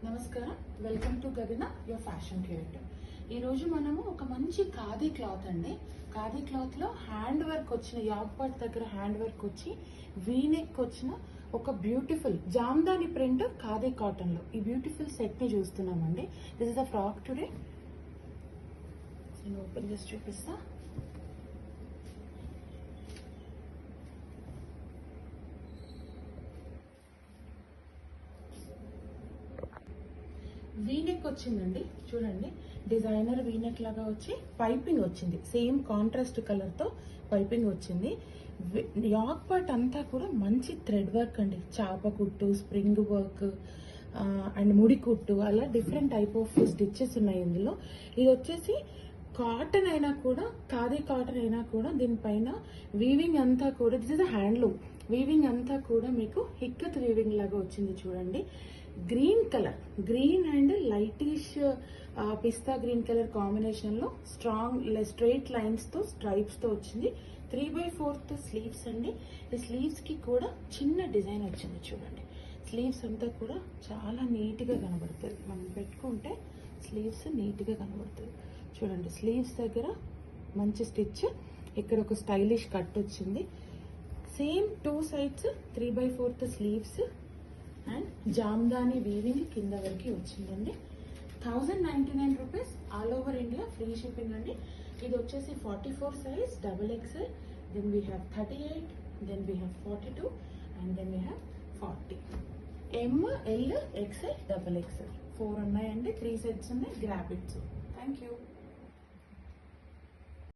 నమస్కారం, welcome to గగన your fashion creator. ఈరోజు మనము ఒక మంచి ఖాదీ క్లాత్ అండి. ఖాదీ క్లాత్లో హ్యాండ్ వర్క్ వచ్చిన యాక్ పార్ట్ దగ్గర హ్యాండ్ వర్క్ వచ్చి వీనెక్ వచ్చిన ఒక బ్యూటిఫుల్ జామ్దాని ప్రింట్ ఖాదీ కాటన్లో ఈ బ్యూటిఫుల్ సెట్ని చూస్తున్నామండి. This is the frock today. నేను ఓపెన్ చేసి చూపిస్తా. వీనెక్ వచ్చిందండి, చూడండి. డిజైనర్ వీనెక్ లాగా వచ్చి పైపింగ్ వచ్చింది, సేమ్ కాంట్రాస్ట్ కలర్ తో పైపింగ్ వచ్చింది. యాక్ పార్ట్ అంతా కూడా మంచి థ్రెడ్ వర్క్ అండి, చాప కుట్టు, స్ప్రింగ్ వర్క్ అండ్ ముడి కుట్టు, అలా డిఫరెంట్ టైప్ ఆఫ్ స్టిచెస్ ఉన్నాయి ఇందులో. ఇది వచ్చేసి కాటన్ అయినా కూడా, ఖాదీ కాటన్ అయినా కూడా దీనిపైన వీవింగ్ అంతా కూడా, this is a handloom weaving అంతా కూడా మీకు హిక్కత్ వీవింగ్ లాగా వచ్చింది. చూడండి, green colour, green and lightish pista green colour combination లో స్ట్రాంగ్ స్ట్రైట్ లైన్స్ తో స్ట్రైప్స్ తో వచ్చింది. 3/4 స్లీవ్స్ అండి. ఈ స్లీవ్స్ కి కూడా చిన్న డిజైన్ వచ్చింది. చూడండి, స్లీవ్స్ అంతా కూడా చాలా నీట్ గా కనబడుతుంది. మనం పెట్టుకుంటే స్లీవ్స్ నీట్ గా కనబడుతుంది. చూడండి, స్లీవ్స్ దగ్గర మంచి స్టిచ్, ఇక్కడ ఒక స్టైలిష్ కట్ వచ్చింది. Same 2 sides 3/4 sleeves and jamdani weaving కింద వరకు వచ్చిందండి. 1099 rupees, all over India free shipping అండి. ఇది వచ్చేసి 44 size XXL, then we have 38, then we have 42 and then we have 40. ML, XL, XXL 4 ఉన్నాయండి. 3 sets ఉన్నాయి. Grab it. Thank you.